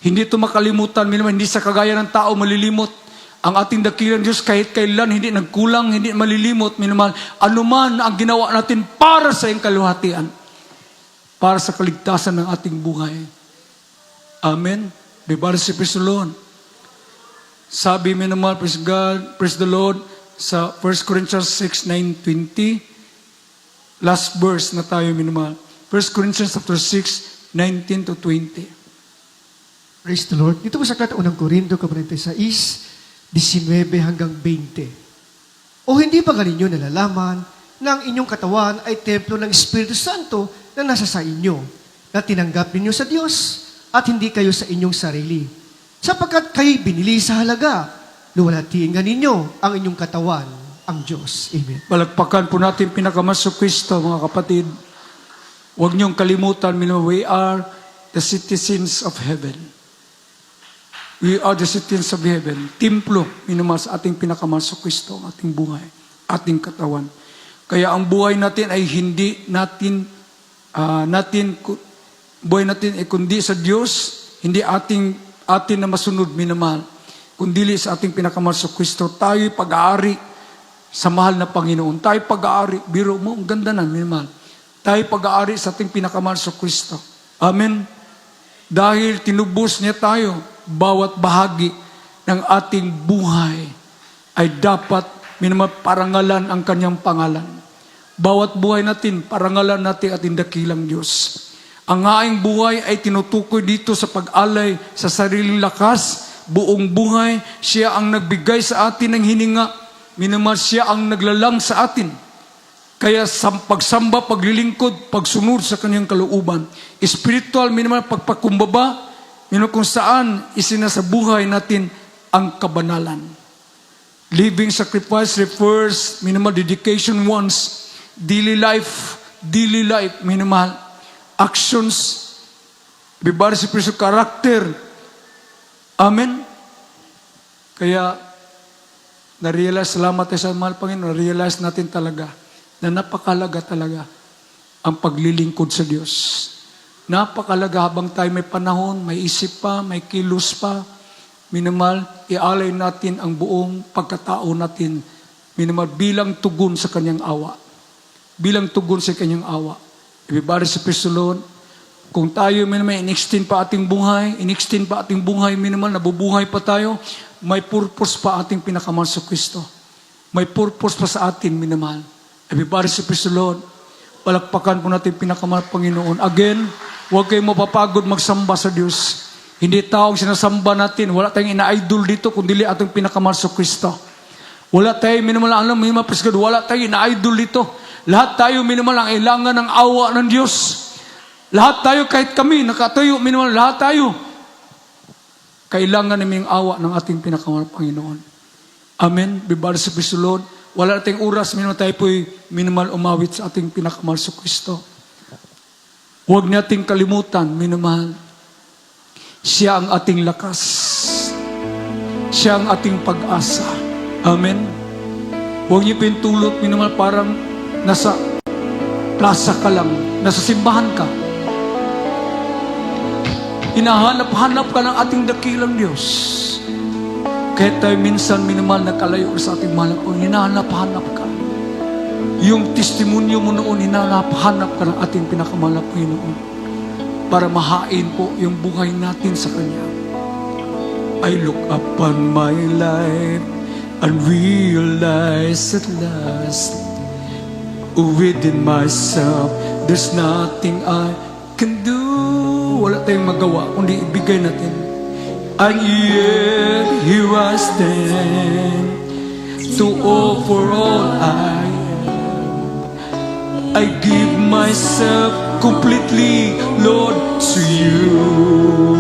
Hindi ito makalimutan, minamahal, hindi sa kagaya ng tao malilimot. Ang ating dakilang Diyos kahit kailan hindi nagkulang, hindi malilimot, minamahal, anuman ang ginawa natin para sa iyong kaluhatian, para sa kaligtasan ng ating buhay. Amen. Bibara si Kristo, Lord. Sabi, minamahal, praise God, praise the Lord, sa 1 Corinthians 6:9-20, last verse na tayo, minamahal. 1 Corinthians 6:19-20. Praise the Lord. Dito po sa unang Korinto, Kabanata 6, 19 hanggang 20. O hindi ba ganinyo nalalaman na ang inyong katawan ay templo ng Espiritu Santo na nasa sa inyo, na tinanggap ninyo sa Diyos at hindi kayo sa inyong sarili. Sapagkat kayo'y binili sa halaga, luwalhatiin nga ninyo ang inyong katawan, ang Diyos. Amen. Palagpakan po natin pinakamahal sa Kristo, mga kapatid. Huwag niyong kalimutan, we are the citizens of heaven. We are the citizens of heaven. Templo, minamahal, sa ating pinakamahal sa Kristo, ating buhay, ating katawan. Kaya ang buhay natin ay hindi natin, buhay natin ay kundi sa Diyos, hindi atin na masunod, minamahal, kundi sa ating pinakamahal sa Kristo. Tayo'y pag-aari sa mahal na Panginoon. Tayo'y pag-aari. Biro mo, ang ganda na, minamahal. Tayo'y pag-aari sa ating pinakamahal sa Kristo. Amen. Dahil tinubos niya tayo, bawat bahagi ng ating buhay ay dapat parangalan ang kanyang pangalan. Bawat buhay natin, parangalan natin ating dakilang Diyos. Ang aing buhay ay tinutukoy dito sa pag-alay sa sariling lakas, buong buhay. Siya ang nagbigay sa atin ng hininga. Minamahal, siya ang naglalang sa atin. Kaya sa pagsamba, paglilingkod, pagsunod sa kanyang kalooban. Spiritual, minamahal, pagpakumbaba, kung saan isinasabuhay natin ang kabanalan. Living sacrifice refers, minamahal, dedication once, daily life, minamahal, actions, bibara si Kristo, character. Amen? Kaya, na-realize, salamat tayo sa mahal Panginoon, na-realize natin talaga na napakalaga talaga ang paglilingkod sa Diyos. Napakalaga habang tayo may panahon, may isip pa, may kilos pa, minamahal, ialay natin ang buong pagkatao natin, minamahal, bilang tugon sa kanyang awa. Bilang tugon sa kanyang awa. Everybody sa praise the Lord. Kung tayo, minamahal, in-extend pa ating buhay, minamahal, nabubuhay pa tayo, may purpose pa ating pinakamahal sa Kristo. May purpose pa sa atin, minamahal. Everybody sa praise the Lord. Palakpakan po natin pinakamahal Panginoon. Again, huwag kayong mapapagod magsamba sa Diyos. Hindi taong sinasamba natin. Wala tayong ina-idol dito, kundi ating pinakamahal sa Kristo. Wala tayong minamahal, alam mo, wala tayong ina-idol dito. Lahat tayo minamahal ang ilangan ng awa ng Diyos. Lahat tayo, kahit kami, nakatayo, minamahal, lahat tayo. Kailangan namin ang awa ng ating pinakamahal Panginoon. Amen. Everybody sa praise the Lord. Wala nating oras, minamahal, tayo po'y minamahal umawit sa ating pinakamahal sa Kristo. Huwag nating kalimutan, minamahal, siya ang ating lakas. Siya ang ating pag-asa. Amen. Huwag niyo pintulot, minamahal, parang nasa plaza ka lang, nasa simbahan ka. Hinahanap-hanap ka ng ating dakilang Diyos. Kahit tayo minsan, minamahal, nakalayo sa ating mahal po, hinahanap-hanap ka. Yung testimonyo mo noon, hinahanap-hanap ka ng ating pinakamahal na Panginoon para mahain po yung buhay natin sa Kanya. I look upon my life and realize at last within myself there's nothing I can do. Wala tayong magawa kundi ibigay natin. And yet here I stand to offer all I am. I give myself completely, Lord, to you.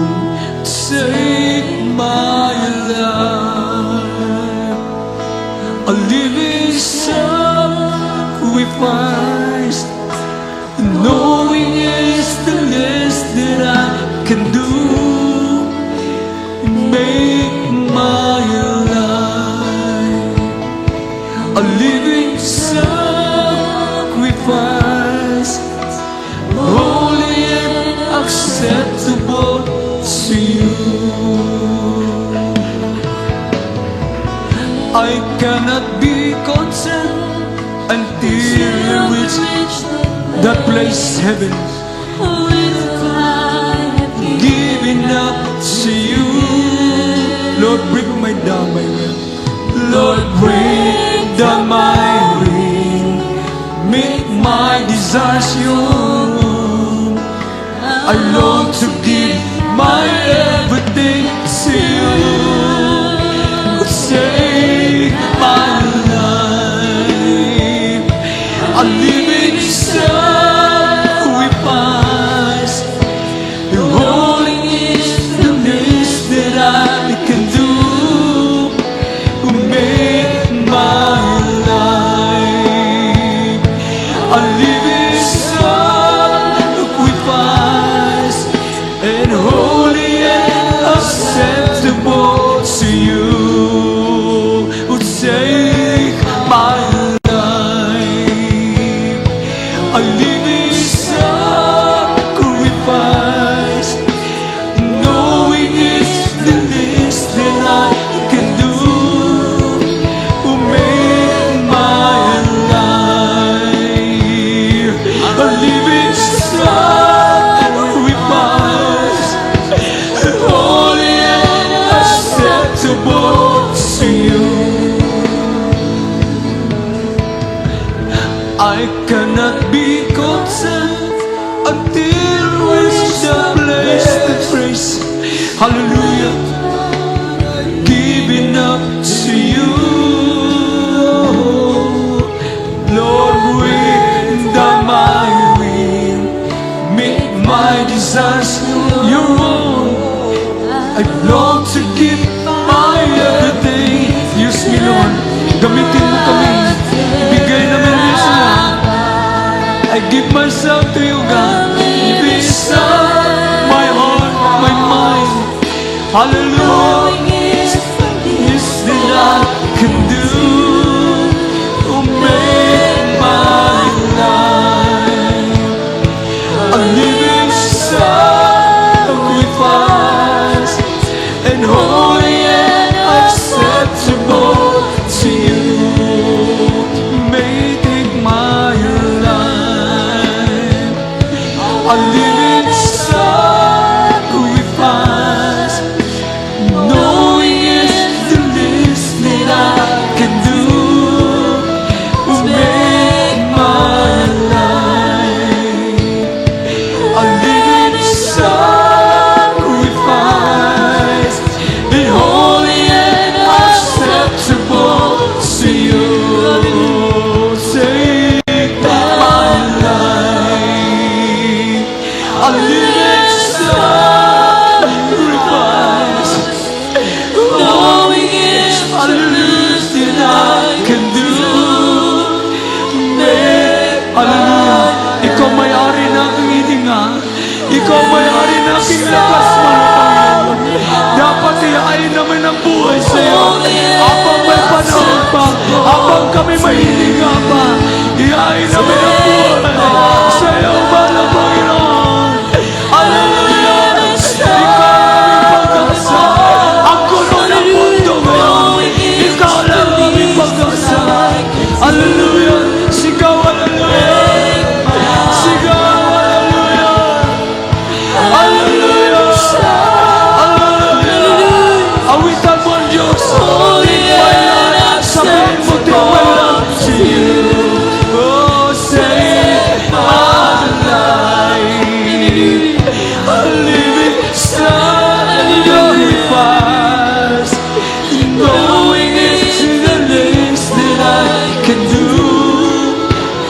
Take my life, a living sacrifice, knowing it's the least that I can do. Make my life a living sacrifice, holy and acceptable to you. I cannot be content until I reach that place, heaven, giving up to you. Lord, break my down my will. Lord, break down my will. Make my desires your own. I long to give my everything to you. Take my life, a living sacrifice. Holy is the least that I can do. Make my life a living sacrifice, and holy and acceptable to you. Take my life, a living sacrifice, knowing it's the least that I can do. Make my life a living sacrifice, holy and acceptable to you. I cannot be content until we reach the place to praise. Hallelujah. Giving up to you. Lord, break down my will. Make my desires your own. I long to give my everything. Use me, Lord. Gamitin mo kami. Ibigay namin minsan. I give myself to you, God. Beside my heart, my mind. Hallelujah. Yes, that I can do. Make my life a living sacrifice, and holy a living sacrifice. Knowing it's the least that I can do to make my life a living sacrifice, and holy and acceptable to you. Take my life, a living sacrifice, knowing it's the least that I can do. Hallelujah. Ikaw may-ari na aking hininga. Ikaw may-ari na aking lakas, Panginoon. Dapat iayin namin ang buhay sa iyo. Habang may panahon pa, habang kami may hininga pa, iayin namin ang buhay sa iyo, Panginoon. Hallelujah. Ikaw ang aming pag-asa. Ang gulo ng mundo ngayon, ikaw lang ang aming pag-asa. Hallelujah. Sigaw, hallelujah. Sigaw, hallelujah. Hallelujah. Hallelujah. Awitan mo ang Diyos. Sabihin mo, take my love to you. Oh, save my life. A living sacrifice. Knowing it's the least that I can do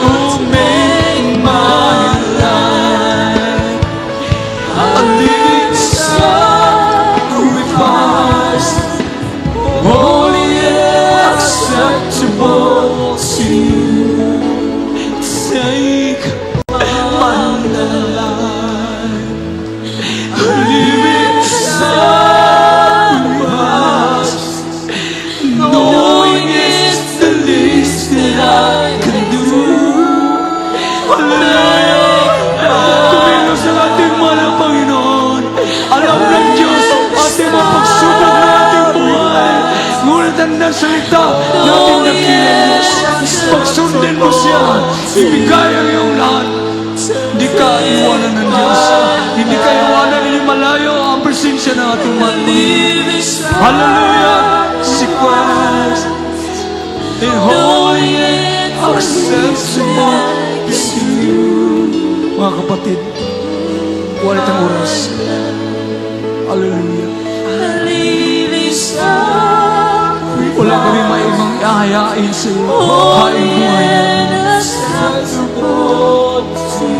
to make my life a living sacrifice, holy and acceptable to you. Take my life, a living sacrifice, knowing it's the least that I can do. Hallelujah! Kumilos ang ating mahal na Panginoon. Alam ng Diyos ating mga pagsubok na ating buhay. Ngunit ang nasalita natin nakilang Diyos. Pagsundin mo siya. Ibigay ang iyong lahat. Hindi ka iwanan ng Diyos. Hindi ka iwanan, hindi malayo ang presensya ng ating mahal na Panginoon. Hallelujah! Si Christ in holy and acceptable to you. Mga kapatid, walit ang oras. Hallelujah. Wala kami maibang iahayain sa iyo. Haing buhay namin.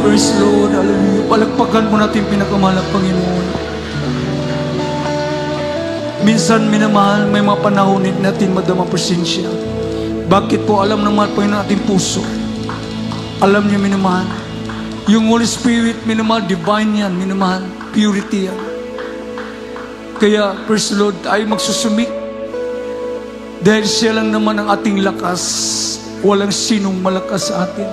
Praise the Lord. Hallelujah. Palagpakan mo natin pinakamahal na Panginoon. Minsan, minamahal, may mga panahon natin madamang presensya. Bakit po? Alam ng mga Panginoon ating puso. Alam niyo, minamahal. Yung Holy Spirit, minamahal, divine yan, minamahal, purity yan. Kaya, praise the Lord, ay magsusumik. Dahil siya lang naman ang ating lakas. Walang sinong malakas sa atin.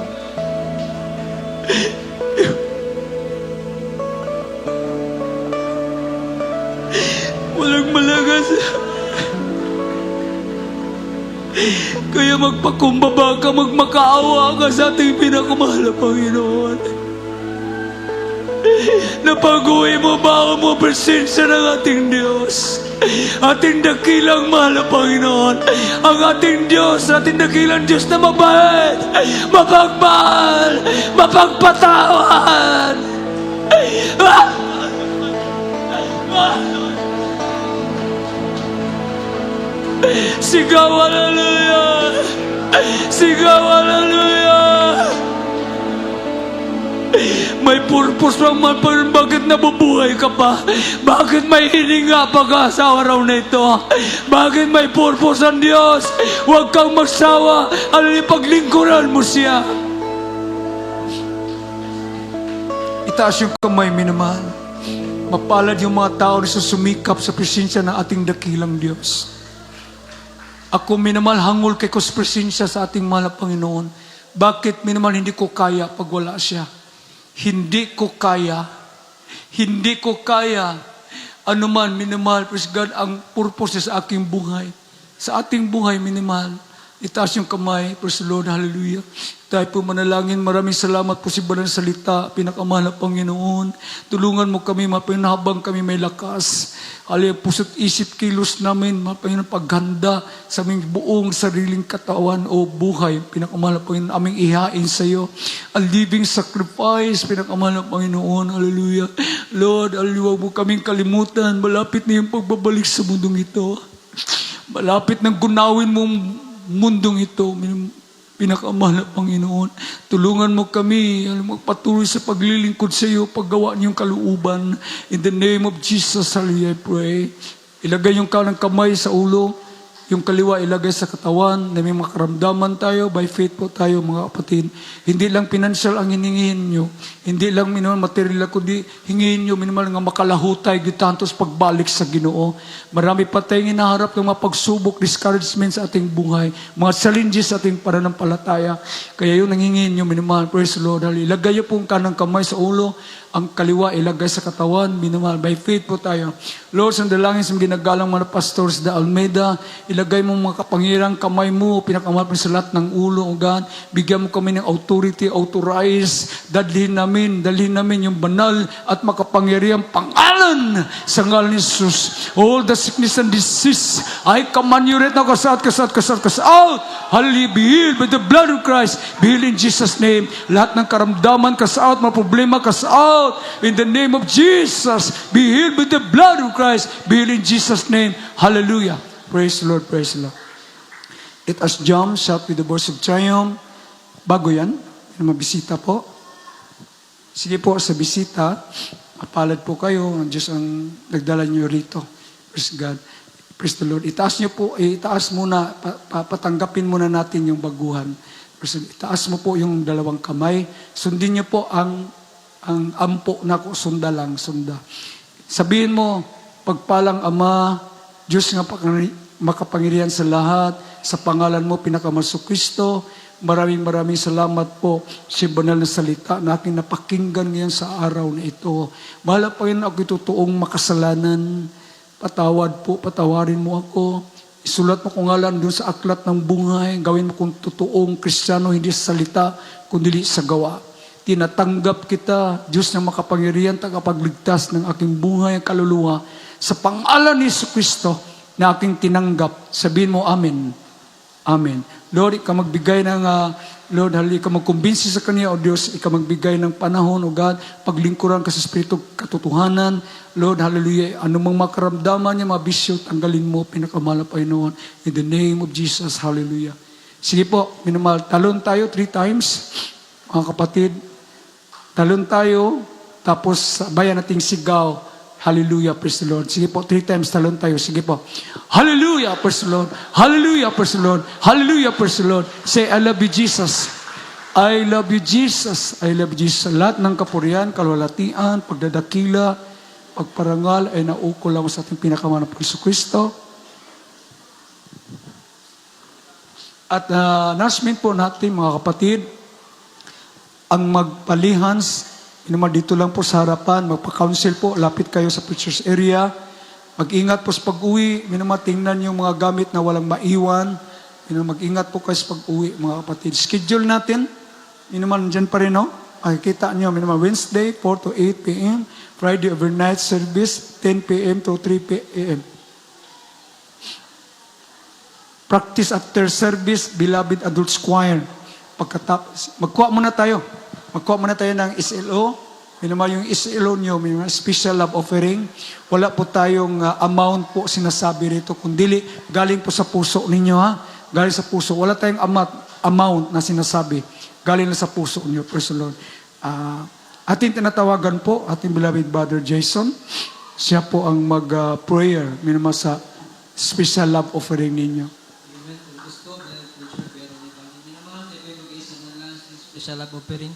Walang malakas. Kaya magpakumbaba ka, magmakaawa ka sa ating pinakamahal na Panginoon. Napaguhin mo ba mo presensya ng ating Diyos? Ating dakilang mahal na Panginoon. Ang ating Diyos, ating dakilang Diyos na mabait, mapagmahal, mapagpatawad. Sigaw, hallelujah! Sigaw, hallelujah! May purpose lang man, bakit nabubuhay ka pa? Bakit may hininga pa ka sa araw na ito? Bakit may purpose ang Diyos? Huwag kang magsawa, paglingkuran mo siya. Itaas yung kamay, minamahal. Mapalad yung mga tao na susumikap sa presensya ng ating dakilang Diyos. Ako, minamahal, hangol kay Kus presensya sa ating mahal na Panginoon. Bakit, minamahal, hindi ko kaya pag wala siya? Hindi ko kaya. Hindi ko kaya. Ano man, minamahal, praise God, ang purpose sa aking buhay. Sa ating buhay, minamahal, Itaas yung kamay. Praise the Lord. Hallelujah. Tayo po manalangin. Maraming salamat po si Banal Salita. Pinakamahal na Panginoon. Tulungan mo kami, habang kami may lakas. Hallelujah. Puso't isip kilos namin, Panginoon, paghanda sa aming buong sariling katawan o buhay. Pinakamahal na Panginoon, aming ihain sa iyo. A living sacrifice. Pinakamahal na Panginoon. Hallelujah. Lord, hallelujah, mo kaming kalimutan. Malapit na yung pagbabalik sa mundong ito. Malapit ng gunawin mong mundong ito. Pinakamahal na Panginoon. Tulungan mo kami magpatuloy sa paglilingkod sa iyo, paggawa niyong kalooban. In the name of Jesus, hallelujah, I pray. Ilagay yung kanang kamay sa ulo, yung kaliwa ilagay sa katawan, na may makaramdaman tayo, by faith po tayo mga kapatid. Hindi lang financial ang hiningihin nyo, hindi lang minimal material, kundi hingin nyo minimal nga makalahutay, gitantos pagbalik sa Ginoo. Marami pa tayong inaharap ng mga pagsubok, discouragement sa ating buhay, mga challenges sa ating pananampalataya. Kaya yung nangingin nyo minimal, praise the Lord, ilagay nyo pong kanang kamay sa ulo, ang kaliwa ilagay sa katawan, minimal, by faith po tayo. Lord, sa dalangin sa ginagalang mga pastors da Almeida, ilagay mo mga kapangirang kamay mo, pinakamahal sa lahat ng ulo, O God. Bigyan mo kami ng authority, authorize, dalhin namin yung banal at makapangyarihang pangalan sa ngalan ni Jesus. All the sickness and disease, I command you right now, cast out. Hallelujah, be healed by the blood of Christ. Be healed in Jesus' name. Lahat ng karamdaman, cast out, mga problema, cast out. In the name of Jesus, be healed with the blood of Christ. Be healed in Jesus' name. Hallelujah. Praise the Lord, praise the Lord. Let us jump, shout with the voice of triumph. Bago yan, mabisita po. Sige po, sa bisita, apalad po kayo. Ang Diyos ang nagdala nyo rito. Praise God. Praise the Lord. Itaas muna, patanggapin muna natin yung baguhan. Itaas mo po yung dalawang kamay. Sundin niyo po ang ampo na ko, sunda. Sabihin mo, pagpalang Ama, Diyos nga makapangyarihan sa lahat, sa pangalan mo, pinakamalso Kristo, maraming salamat po sa banal na salita na aking napakinggan ngayon sa araw na ito. Mahal Panginoon, ako'y totoong makasalanan. Patawarin mo ako. Isulat mo kong ngalan doon sa aklat ng buhay. Gawin mo kong totoong Kristiyano, hindi sa salita, kundi sa gawa. Tinatanggap kita, Diyos na makapangyarihan, tagapagligtas ng aking buhay at kaluluwa. Sa pangalan ni Kristo na aking tinanggap, sabihin mo, Amen. Amen. Lord, ikaw magbigay ng, Lord, ikaw magkumbinsi sa Kanya, O Diyos, ikaw magbigay ng panahon, O God, paglingkuran ka sa Espiritu katotohanan. Lord, hallelujah, anumang makaramdaman niya, mga bisyo, tanggalin mo, pinakamahal na Panginoon. In the name of Jesus, hallelujah. Sige po, minamahal, talon tayo 3 times, mga kapatid. Talon tayo, tapos sabayan nating sigaw, hallelujah, praise the Lord. Sige po, 3 times talon tayo. Sige po. Hallelujah, praise the Lord. Hallelujah, praise the Lord. Hallelujah, praise the Lord. Say, I love you, Jesus. I love you, Jesus. I love you, Jesus. Lahat ng kapurihan, kalwalatian, pagdadakila, pagparangal ay nauko lang sa ating pinakamahal na Panginoon Kristo. At announcement po natin, mga kapatid, ang magpalihans, dito lang po sa harapan, magpa-counsel po, lapit kayo sa preacher's area. Mag-ingat po sa pag-uwi, tingnan yung mga gamit na walang maiwan. Mag-ingat po kayo sa pag-uwi, mga kapatid. Schedule natin, dyan pa rin, no? Makikita nyo, Wednesday, 4 to 8 p.m. Friday overnight service, 10 p.m. to 3 p.m. Practice after service, Beloved Adults Choir. Pagkatapos, magkuha muna tayo ng SLO. Yung SLO nyo, special love offering. Wala po tayong amount po sinasabi rito. Kundi galing po sa puso ninyo, ha? Galing sa puso. Wala tayong amount na sinasabi. Galing na sa puso niyo. Praise the Lord. Ating tinatawagan po, ating beloved brother Jason. Siya po ang mag-prayer sa special love offering ninyo. Special love offering.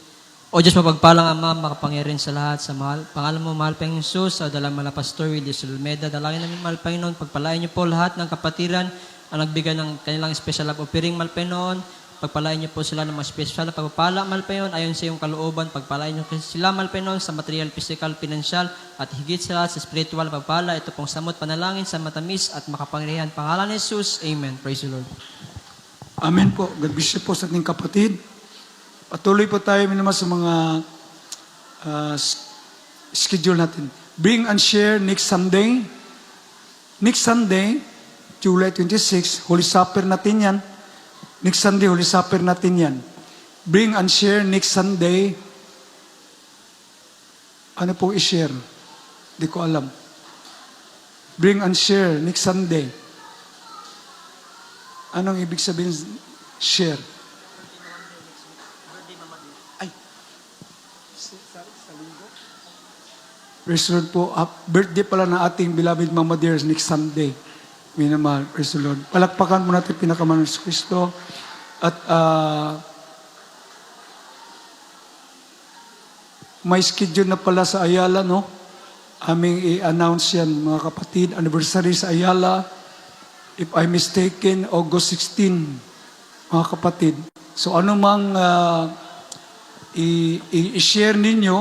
O Diyos, mapagpalang Ama, makapangyarihan sa lahat, sa mahal. Pangalan mo, mahal Panginoon Jesus, sa dalang mala Pastor Willie Sulmeda. Dalangin namin, mahal Panginoon, pagpalain niyo po lahat ng kapatiran ang nagbigay ng kanilang special love offering, mahal Panginoon. Pagpalain niyo po sila ng mga special na pagpapala, mahal Panginoon, ayon sa iyong kalooban. Pagpalain niyo sila, mahal Panginoon, sa material, physical, financial, at higit sa lahat sa spiritual pagpapala. Ito pong samot panalangin sa matamis at makapangyarihan. Pangalan ni Jesus, Amen. Praise the Lord. Amen po. God bless you po sa ating kapatid. Patuloy po tayo naman sa mga schedule natin. Bring and share next Sunday. Next Sunday, July 26, Holy Supper natin yan. Next Sunday, Holy Supper natin yan. Bring and share next Sunday. Ano po i-share? Di ko alam. Bring and share next Sunday. Anong ibig sabihin share? Ay. Praise the Lord po. Birthday pala ng ating beloved Mama Dear next Sunday. Minamahal, praise the Lord. Palakpakan mo natin pinakaman ng Kristo. At may schedule na pala sa Ayala, no? Aming i-announce yan, mga kapatid. Anniversary sa Ayala. If I'm mistaken, August 16, mga kapatid. So ano mang i-share ninyo,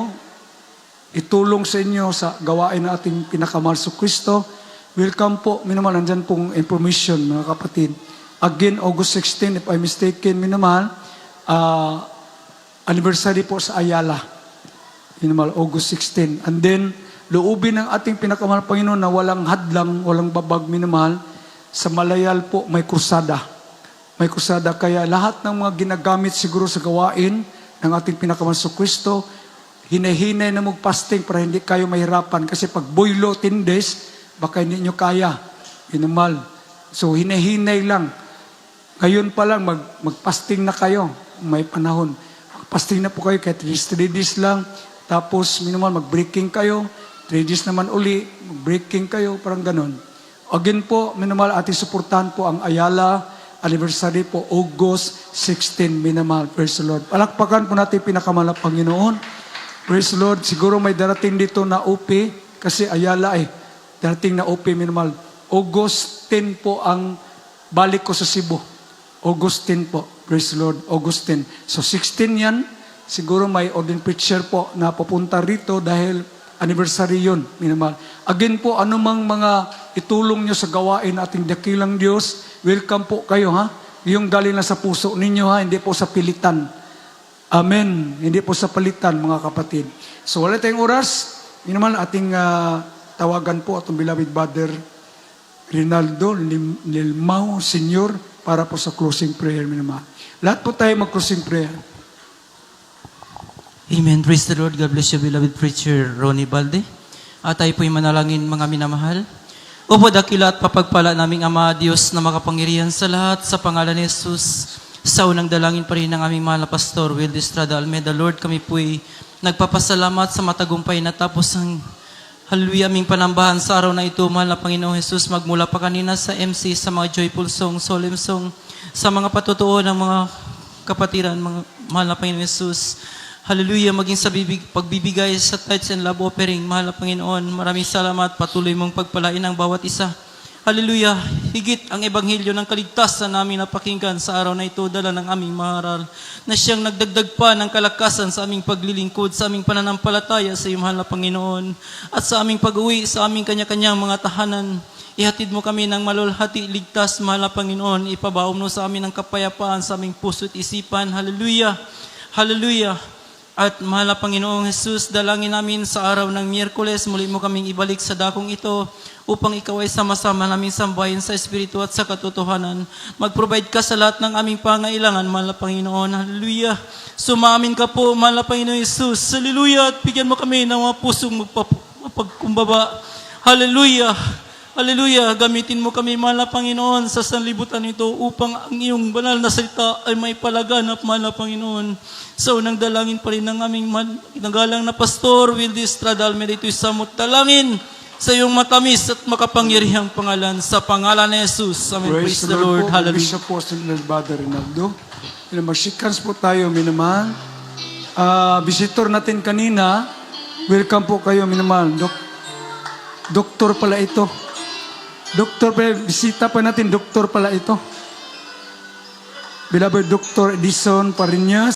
itulong sa inyo sa gawain ng ating pinakamahal sa Kristo. Welcome po, minamahal, nandyan pong information, mga kapatid. Again, August 16, if I'm mistaken, minamahal, anniversary po sa Ayala. Minamahal, August 16. And then, loobin ng ating pinakamahal Panginoon na walang hadlang, walang babag, minamahal. Sa Malayal po, may krusada. May krusada, kaya lahat ng mga ginagamit siguro sa gawain ng ating pinakamahal sa Kristo, hinay-hinay na mag-fasting para hindi kayo mahirapan. Kasi pag boylo, 10 days, baka hindi nyo kaya. Inamal. So, hinay-hinay lang. Ngayon pa lang, mag-fasting na kayo. May panahon. Mag-fasting na po kayo, kahit 3 days lang. Tapos, minimal, mag-breaking kayo. 3 days naman uli, mag-breaking kayo, parang ganon. Again po, minimal, ating suportahan po ang Ayala anniversary po, August 16, minimal. Praise the Lord. Palakpakan po natin pinakamalap Panginoon. Praise the Lord. Siguro may darating dito na OP kasi Ayala darating na OP minimal. August 10 po ang balik ko sa Cebu. August 10 po. Praise the Lord. August 10. So 16 yan. Siguro may ordained preacher po na papunta rito dahil anniversary yun. Minimal. Again po, anumang mga itulong nyo sa gawain ating dakilang Diyos, welcome po kayo ha. Yung galing na sa puso ninyo ha, hindi po sa pilitan. Amen. Hindi po sa palitan, mga kapatid. So, wala tayong oras. Yun naman ating tawagan po atong beloved brother Rinaldo Lilmao Senior para po sa closing prayer. Naman. Lahat po tayo mag-closing prayer. Amen. Praise the Lord. God bless you, beloved preacher Ronnie Balde. At tayo po'y manalangin, mga minamahal. Opo, dakila at papagpala naming Ama, Diyos na makapangyarihan sa lahat, sa pangalan ni Jesus. Sa unang dalangin pa rin ng aming mahal na pastor, Will Estrada Almeida. Lord, kami po'y nagpapasalamat sa matagumpay na tapos ang hallelujah aming panambahan sa araw na ito, mahal na Panginoong Jesus. Magmula pa kanina sa MC, sa mga joyful song, solemn song, sa mga patutuo ng mga kapatiran, mga mahal na Panginoong Jesus. Hallelujah, maging sa pagbibigay sa tithes and love offering, mahal na Panginoon. Maraming salamat, patuloy mong pagpalain ang bawat isa. Hallelujah, higit ang ebanghelyo ng kaligtasan namin napakinggan sa araw na ito, dala ng aming maharal, na siyang nagdagdag pa ng kalakasan sa aming paglilingkod, sa aming pananampalataya sa iyo, mahal na Panginoon, at sa aming pag-uwi, sa aming kanya-kanyang mga tahanan. Ihatid mo kami ng malulhati, ligtas, mahal na Panginoon. Ipabaom mo sa amin ang kapayapaan sa aming puso at isipan. Hallelujah, hallelujah. At mahal na Panginoong Jesus, dalangin namin sa araw ng Miyerkules, muli mo kaming ibalik sa dakong ito upang ikaw ay sama-sama namin sambahin sa Espiritu at sa katotohanan. Mag-provide ka sa lahat ng aming pangailangan, mahal na Panginoon. Hallelujah. Sumamin ka po, mahal na Panginoong Jesus. Hallelujah. At bigyan mo kami ng mga pusong magpagkumbaba. Hallelujah. Hallelujah. Gamitin mo kami, mahal na Panginoon, sa sanlibutan nito upang ang iyong banal na salita ay may palaganap, mahal na Panginoon. Sa unang dalangin pa rin ng aming nagalang na pastor, Will Estrada Almeida, ito'y samot dalangin sa iyong matamis at makapangyarihang pangalan, sa pangalan ni Jesus. Amen. Praise the Lord. Hallelujah. Bishop Apostle Brother Rinaldo. Mag-shikans po tayo, minamahal. Visitor natin kanina, welcome po kayo, minamahal. Doktor pala ito. Doktor pala, bisita pa natin, doktor pala ito. Beloved Dr. Edison Parinas.